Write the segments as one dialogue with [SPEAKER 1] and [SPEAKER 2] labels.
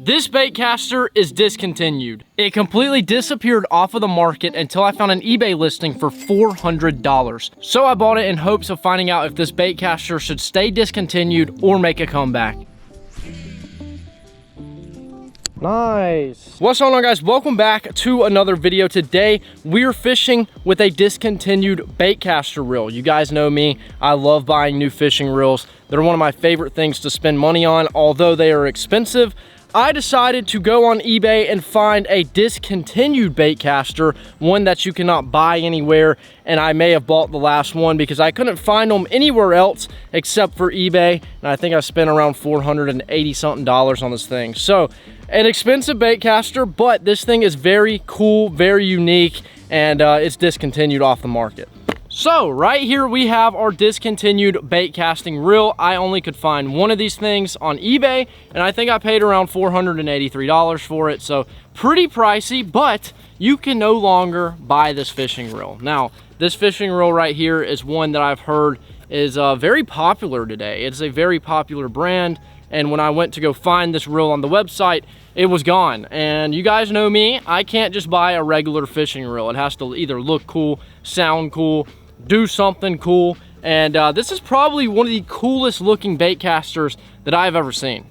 [SPEAKER 1] This baitcaster is discontinued. It completely disappeared off of the market until I found an eBay listing for $400. So I bought it in hopes of finding out if this baitcaster should stay discontinued or make a comeback. Nice. What's going on, guys? Welcome back to another video. Today we're fishing with a discontinued baitcaster reel. You guys know me, I love buying new fishing reels. They're one of my favorite things to spend money on. Although they are expensive, I decided to go on eBay and find a discontinued baitcaster, one that you cannot buy anywhere, and I may have bought the last one because I couldn't find them anywhere else except for eBay, and I think I spent around $480 something on this thing. So an expensive baitcaster, but this thing is very cool, very unique, and it's discontinued off the market. So right here we have our discontinued bait casting reel. I only could find one of these things on eBay, and I think I paid around $483 for it. So pretty pricey, but you can no longer buy this fishing reel. Now, this fishing reel right here is one that I've heard is very popular today. It's a very popular brand, and when I went to go find this reel on the website, it was gone. And you guys know me, I can't just buy a regular fishing reel. It has to either look cool, sound cool, do something cool, and this is probably one of the coolest looking bait casters that I've ever seen.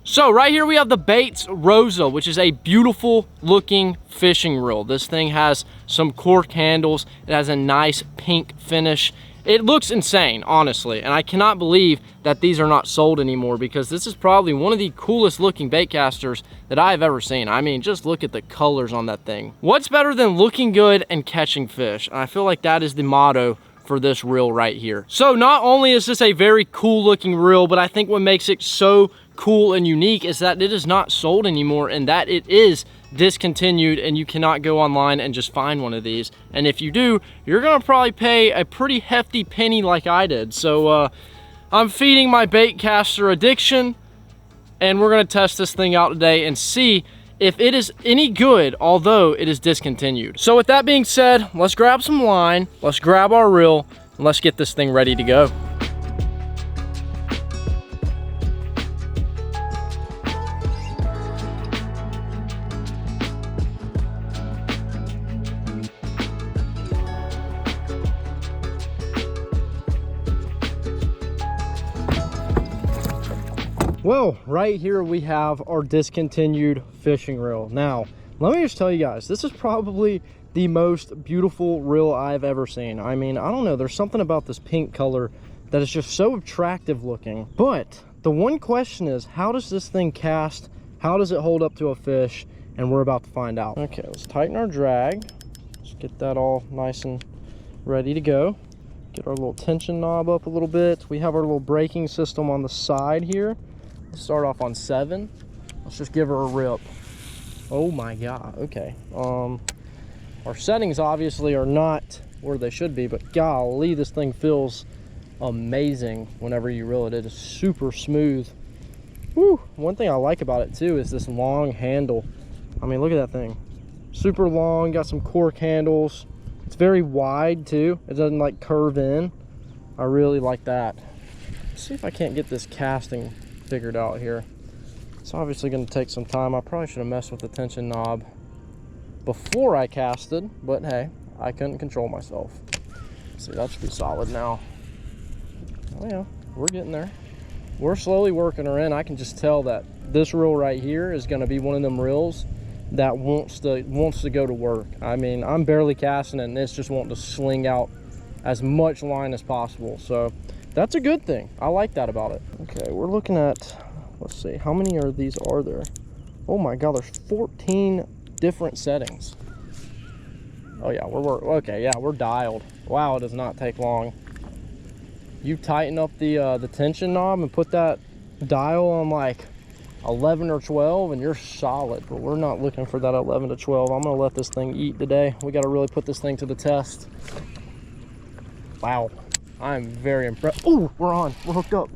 [SPEAKER 1] So right here we have the Baits Rosa, which is a beautiful looking fishing reel. This thing has some cork handles. It has a nice pink finish. It looks insane, honestly, and I cannot believe that these are not sold anymore, because this is probably one of the coolest looking bait casters that I've ever seen. I mean, just look at the colors on that thing. What's better than looking good and catching fish? And I feel like that is the motto for this reel right here. So not only is this a very cool looking reel, but I think what makes it so cool and unique is that it is not sold anymore, and that it is discontinued, and you cannot go online and just find one of these. And if you do, you're gonna probably pay a pretty hefty penny like I did. So I'm feeding my bait caster addiction, and we're gonna test this thing out today and see if it is any good, although it is discontinued. So with that being said, let's grab some line, let's grab our reel, and let's get this thing ready to go. Well, right here we have our discontinued fishing reel. Now, let me just tell you guys, this is probably the most beautiful reel I've ever seen. I mean, I don't know, there's something about this pink color that is just so attractive looking. But the one question is, how does this thing cast? How does it hold up to a fish? And we're about to find out. Okay, let's tighten our drag. Let's get that all nice and ready to go. Get our little tension knob up a little bit. We have our little braking system on the side here. Let's start off on 7. Let's just give her a rip. Oh my god. Okay, our settings obviously are not where they should be, but golly, this thing feels amazing whenever you reel it. It is super smooth. Woo. One thing I like about it too is this long handle. I mean, look at that thing, super long, got some cork handles. It's very wide too, it doesn't like curve in. I really like that. Let's see if I can't get this casting figured out here. It's obviously going to take some time. I probably should have messed with the tension knob before I casted, but hey, I couldn't control myself. Let's see, that should be solid now. Oh yeah, we're getting there. We're slowly working her in. I can just tell that this reel right here is going to be one of them reels that wants to go to work. I mean, I'm barely casting it, and it's just wanting to sling out as much line as possible. So that's a good thing. I like that about it. Okay, we're looking at, let's see, how many of these are there? Oh my god, there's 14 different settings. Oh yeah, okay, yeah, we're dialed. Wow, it does not take long. You tighten up the tension knob and put that dial on like 11 or 12 and you're solid. But we're not looking for that 11 to 12. I'm gonna let this thing eat today. We gotta really put this thing to the test. Wow, I'm very impressed. Oh, we're on, we're hooked up.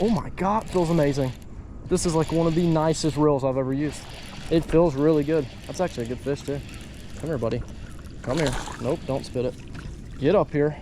[SPEAKER 1] Oh my god, feels amazing. This is like one of the nicest reels I've ever used. It feels really good. That's actually a good fish too. Come here, buddy. Come here. Nope, don't spit it. Get up here.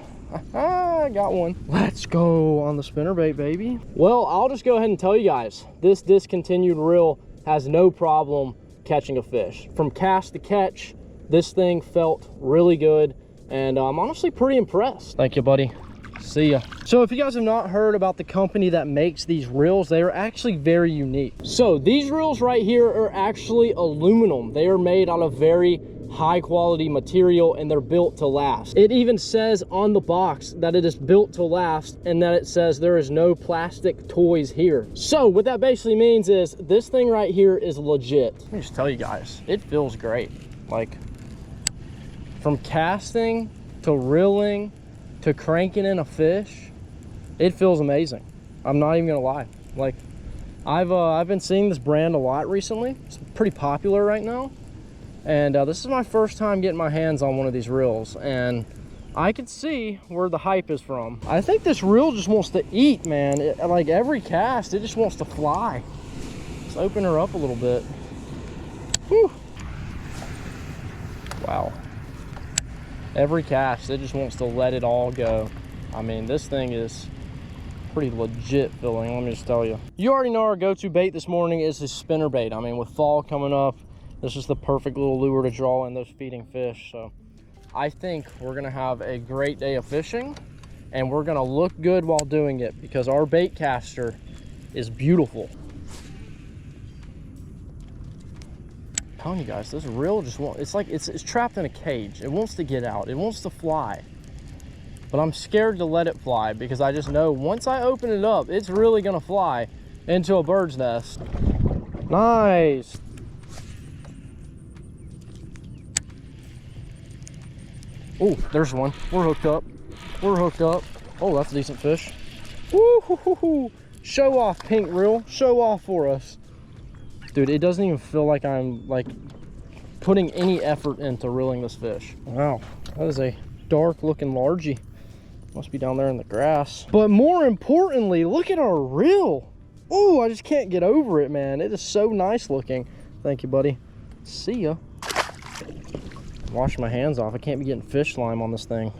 [SPEAKER 1] I got one. Let's go on the spinnerbait, baby. Well, I'll just go ahead and tell you guys, this discontinued reel has no problem catching a fish. From cast to catch, this thing felt really good, and I'm honestly pretty impressed. Thank you, buddy. See ya. So if you guys have not heard about the company that makes these reels, they are actually very unique. So these reels right here are actually aluminum. They are made out of very high quality material, and they're built to last. It even says on the box that it is built to last, and that it says there is no plastic toys here. So what that basically means is this thing right here is legit. Let me just tell you guys, it feels great. Like, from casting to reeling to cranking in a fish, it feels amazing. I'm not even gonna lie. Like, I've been seeing this brand a lot recently. It's pretty popular right now. And this is my first time getting my hands on one of these reels, and I can see where the hype is from. I think this reel just wants to eat, man. Like every cast, it just wants to fly. Let's open her up a little bit. Whew. Wow. Every cast, it just wants to let it all go. I mean, this thing is pretty legit feeling, let me just tell you. You already know our go-to bait this morning is this spinnerbait. I mean, with fall coming up, this is the perfect little lure to draw in those feeding fish. So I think we're gonna have a great day of fishing, and we're gonna look good while doing it because our Baitcaster is beautiful. I'm telling you guys, this reel just won't, it's like it's trapped in a cage. It wants to get out, it wants to fly. But I'm scared to let it fly because I just know once I open it up, it's really gonna fly into a bird's nest. Nice. Oh, there's one. We're hooked up. We're hooked up. Oh, that's a decent fish. Woo-hoo-hoo-hoo. Show off, pink reel. Show off for us. Dude, it doesn't even feel like I'm like putting any effort into reeling this fish. Wow, that is a dark looking largie. Must be down there in the grass. But more importantly, look at our reel. Oh, I just can't get over it, man. It is so nice looking. Thank you, buddy. See ya. Wash my hands off. I can't be getting fish slime on this thing.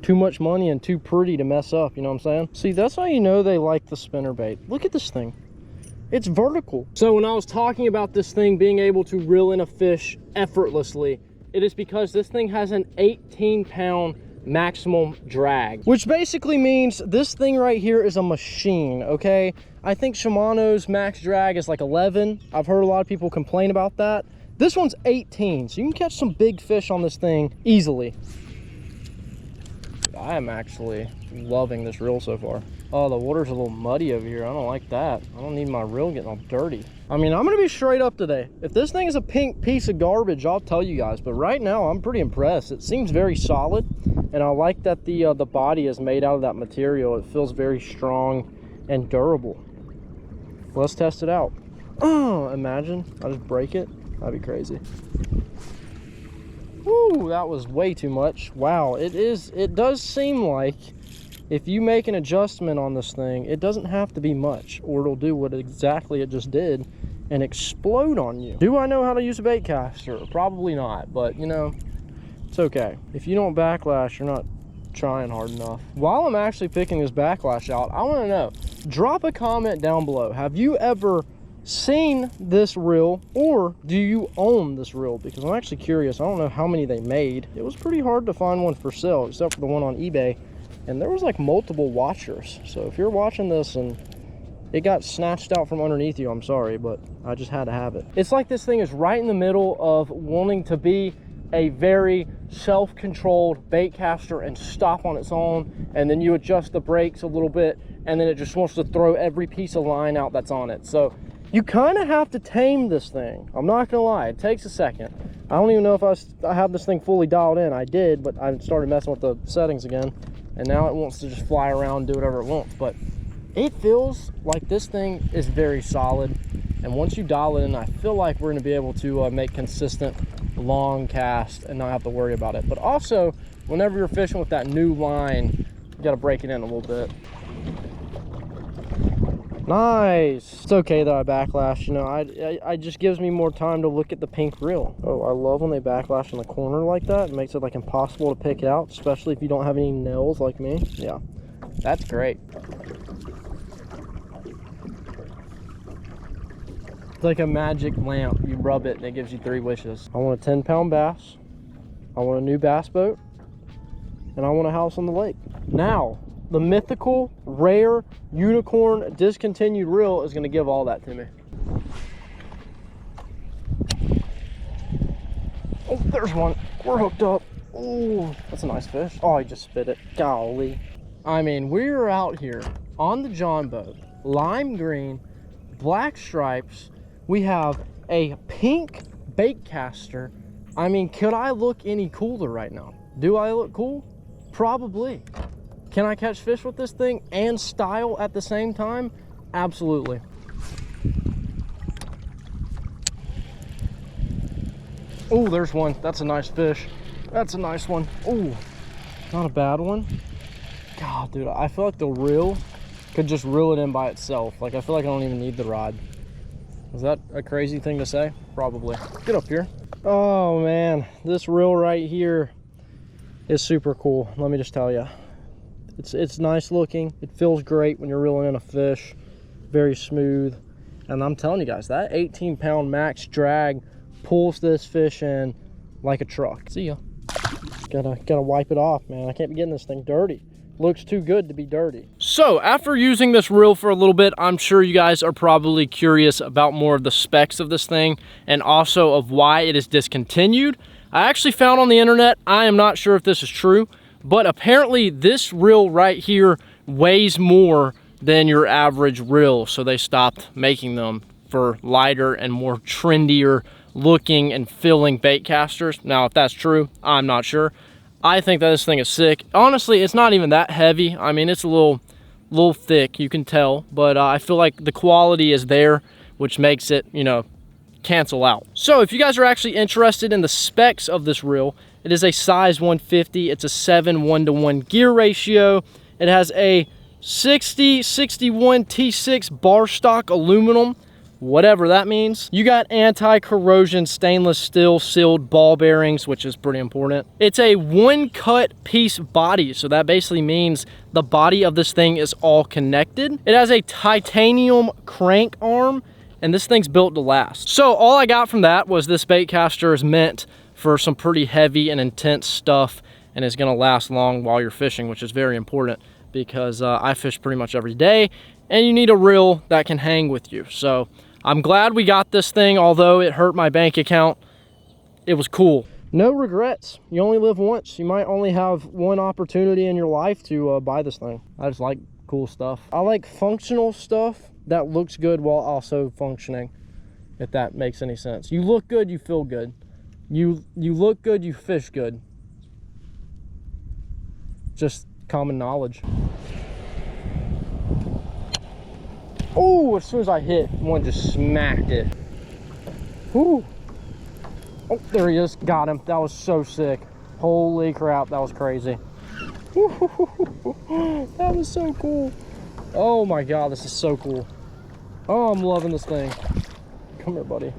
[SPEAKER 1] Too much money and too pretty to mess up, you know what I'm saying? See, that's how you know they like the spinnerbait. Look at this thing. It's vertical. So when I was talking about this thing being able to reel in a fish effortlessly, it is because this thing has an 18-pound maximum drag, which basically means this thing right here is a machine, okay? I think Shimano's max drag is like 11. I've heard a lot of people complain about that. This one's 18, so you can catch some big fish on this thing easily. I am actually loving this reel so far. Oh, the water's a little muddy over here. I don't like that. I don't need my reel getting all dirty. I mean, I'm gonna be straight up today. If this thing is a pink piece of garbage, I'll tell you guys. But right now, I'm pretty impressed. It seems very solid, and I like that the body is made out of that material. It feels very strong and durable. Let's test it out. Oh, imagine I just break it. That'd be crazy. Woo, that was way too much. Wow, it does seem like if you make an adjustment on this thing, it doesn't have to be much, or it'll do what exactly it just did and explode on you. Do I know how to use a Baitcaster? Probably not, but you know, it's okay. If you don't backlash, you're not trying hard enough. While I'm actually picking this backlash out, I want to know, drop a comment down below. Have you ever seen this reel, or do you own this reel? Because I'm actually curious. I don't know how many they made. It was pretty hard to find one for sale, except for the one on eBay, and there was like multiple watchers. So if you're watching this and it got snatched out from underneath you, I'm sorry, but I just had to have it. It's like this thing is right in the middle of wanting to be a very self-controlled Baitcaster and stop on its own, and then you adjust the brakes a little bit, and then it just wants to throw every piece of line out that's on it. So you kind of have to tame this thing. I'm not gonna lie, it takes a second. I don't even know if I have this thing fully dialed in. I did, but I started messing with the settings again, and now it wants to just fly around and do whatever it wants. But it feels like this thing is very solid, and once you dial it in, I feel like we're gonna be able to make consistent long cast and not have to worry about it. But also, whenever you're fishing with that new line, you gotta break it in a little bit. Nice. It's okay that I backlash, you know, I just gives me more time to look at the pink reel. Oh, I love when they backlash in the corner like that. It makes it like impossible to pick it out, especially if you don't have any nails like me. Yeah, that's great. It's like a magic lamp. You rub it and it gives you 3 wishes. I want a 10-pound bass, I want a new bass boat, and I want a house on the lake. Now, the mythical, rare, unicorn, discontinued reel is gonna give all that to me. Oh, there's one. We're hooked up. Oh, that's a nice fish. Oh, he just spit it. Golly. I mean, we're out here on the John boat, lime green, black stripes. We have a pink Baitcaster. I mean, could I look any cooler right now? Do I look cool? Probably. Can I catch fish with this thing and style at the same time? Absolutely. Oh, there's one. That's a nice fish. That's a nice one. Oh, not a bad one. God, dude, I feel like the reel could just reel it in by itself. Like, I feel like I don't even need the rod. Is that a crazy thing to say? Probably. Get up here. Oh, man. This reel right here is super cool. Let me just tell you. It's nice looking. It feels great when you're reeling in a fish. Very smooth. And I'm telling you guys, that 18-pound max drag pulls this fish in like a truck. See ya. Gotta wipe it off, man. I can't be getting this thing dirty. Looks too good to be dirty. So after using this reel for a little bit, I'm sure you guys are probably curious about more of the specs of this thing and also of why it is discontinued. I actually found on the internet, I am not sure if this is true, but apparently this reel right here weighs more than your average reel. So they stopped making them for lighter and more trendier looking and feeling bait casters. Now, if that's true, I'm not sure. I think that this thing is sick. Honestly, it's not even that heavy. I mean, it's a little thick, you can tell, but I feel like the quality is there, which makes it, you know, cancel out. So if you guys are actually interested in the specs of this reel, it is a size 150. It's a 7:1 gear ratio. It has a 6061 T6 bar stock aluminum, whatever that means. You got anti-corrosion stainless steel sealed ball bearings, which is pretty important. It's a one cut piece body, so that basically means the body of this thing is all connected. It has a titanium crank arm, and this thing's built to last. So all I got from that was this Baitcaster is meant for some pretty heavy and intense stuff, and is gonna last long while you're fishing, which is very important because I fish pretty much every day, and you need a reel that can hang with you. So I'm glad we got this thing, although it hurt my bank account. It was cool. No regrets. You only live once. You might only have one opportunity in your life to buy this thing. I just like cool stuff. I like functional stuff that looks good while also functioning, if that makes any sense. You look good, you feel good. You look good, you fish good. Just common knowledge. Oh, as soon as I hit, one just smacked it. Ooh. Oh, there he is. Got him. That was so sick. Holy crap, that was crazy. That was so cool. Oh my God, this is so cool. Oh, I'm loving this thing. Come here, buddy.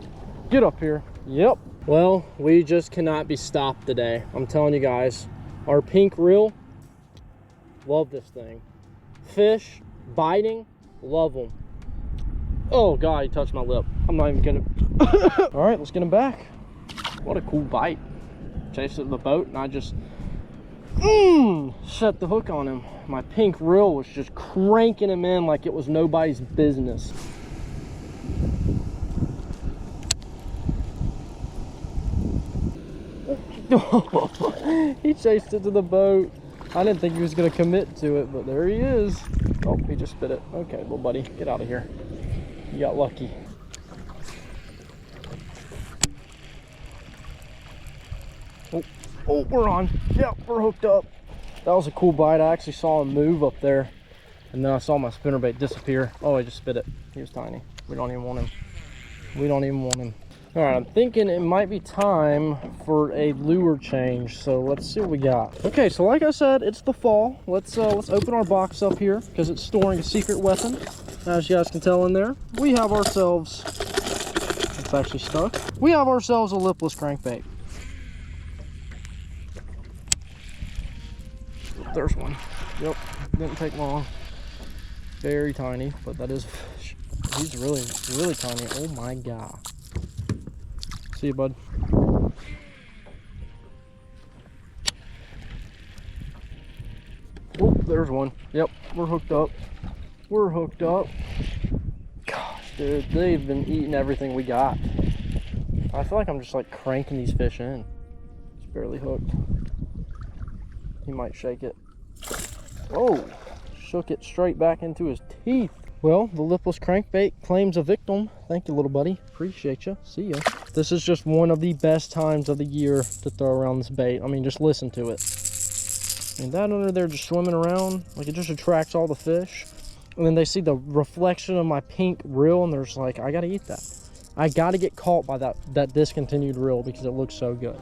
[SPEAKER 1] Get up here. Yep. Well, we just cannot be stopped today. I'm telling you guys, our pink reel, love this thing. Fish, biting, love them. Oh God, he touched my lip. I'm not even gonna. All right, let's get him back. What a cool bite. Chased it to the boat and I just set the hook on him. My pink reel was just cranking him in like it was nobody's business. He chased it to the boat. I didn't think he was gonna commit to it, but there he is. Oh, he just spit it. Okay, little buddy, get out of here. You got lucky. Oh, we're on. Yep, we're hooked up. That was a cool bite. I actually saw him move up there, and then I saw my spinnerbait disappear. Oh, he just spit it. He was tiny. We don't even want him. We don't even want him. All right, I'm thinking it might be time for a lure change. So let's see what we got. Okay, so like I said, it's the fall. Let's open our box up here because it's storing a secret weapon. As you guys can tell in there, we have ourselves, it's actually stuck. We have ourselves a lipless crankbait. There's one. Yep, didn't take long. Very tiny, but that is a fish. He's really tiny. Oh my god. See you, bud. Oh, there's one. Yep, we're hooked up. We're hooked up. Gosh, dude, they've been eating everything we got. I feel like I'm just like cranking these fish in. It's barely hooked. He might shake it. Oh, shook it straight back into his teeth. Well, the lipless crankbait claims a victim. Thank you, little buddy. Appreciate you. See ya. This is just one of the best times of the year to throw around this bait. I mean, just listen to it. And that under there just swimming around, like it just attracts all the fish. And then they see the reflection of my pink reel and they're just like, I gotta eat that. I gotta get caught by that discontinued reel because it looks so good.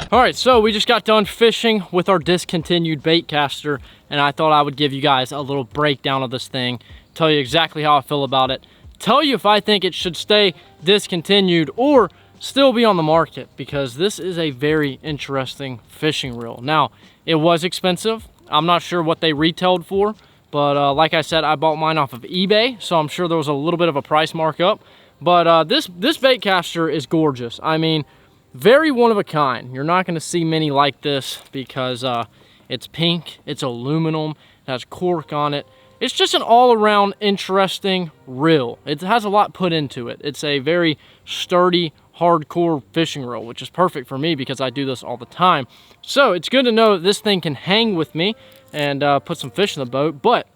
[SPEAKER 1] All right, so we just got done fishing with our discontinued Baitcaster, and I thought I would give you guys a little breakdown of this thing, tell you exactly how I feel about it, tell you if I think it should stay discontinued or still be on the market, because this is a very interesting fishing reel. Now, it was expensive. I'm not sure what they retailed for, but like I said, I bought mine off of eBay, so I'm sure there was a little bit of a price markup. But this Baitcaster is gorgeous. I mean, very one of a kind. You're not going to see many like this because it's pink, it's aluminum, it has cork on it. It's just an all-around interesting reel. It has a lot put into it. It's a very sturdy, hardcore fishing reel, which is perfect for me because I do this all the time. So it's good to know that this thing can hang with me and put some fish in the boat. But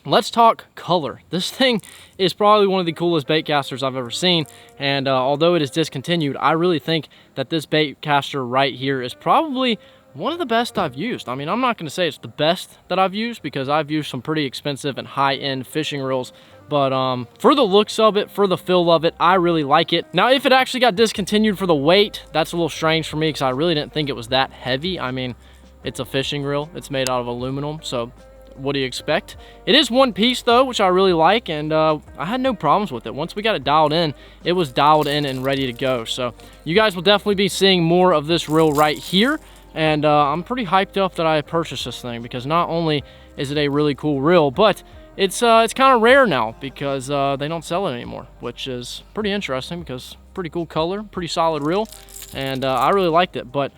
[SPEAKER 1] let's talk color. This thing is probably one of the coolest baitcasters I've ever seen, and although it is discontinued, I really think that this baitcaster right here is probably one of the best I've used. I mean, I'm not going to say it's the best that I've used because I've used some pretty expensive and high-end fishing reels, but for the looks of it, for the feel of it, I really like it. Now, if it actually got discontinued for the weight, that's a little strange for me because I really didn't think it was that heavy. I mean, it's a fishing reel. It's made out of aluminum, so what do you expect? It is one piece though, which I really like, and I had no problems with it. Once we got it dialed in, it was dialed in and ready to go. So you guys will definitely be seeing more of this reel right here, and I'm pretty hyped up that I purchased this thing because not only is it a really cool reel, but it's kind of rare now because they don't sell it anymore, which is pretty interesting because pretty cool color, pretty solid reel, and I really liked it. But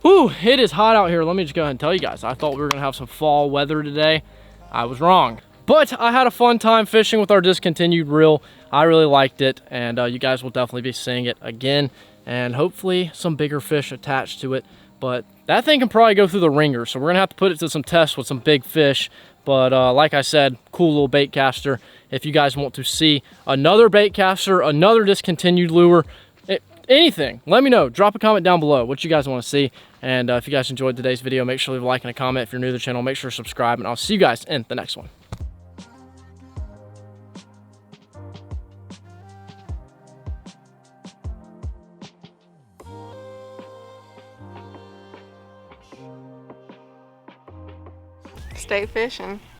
[SPEAKER 1] whew, it is hot out here. Let me just go ahead and tell you guys. I thought we were going to have some fall weather today. I was wrong. But I had a fun time fishing with our discontinued reel. I really liked it, and you guys will definitely be seeing it again, and hopefully some bigger fish attached to it. But that thing can probably go through the ringer, so we're going to have to put it to some tests with some big fish. But like I said, cool little baitcaster. If you guys want to see another baitcaster, another discontinued lure, anything, let me know. Drop a comment down below what you guys want to see. And if you guys enjoyed today's video, make sure to leave a like and a comment. If you're new to the channel, make sure to subscribe, and I'll see you guys in the next one.
[SPEAKER 2] Stay fishing.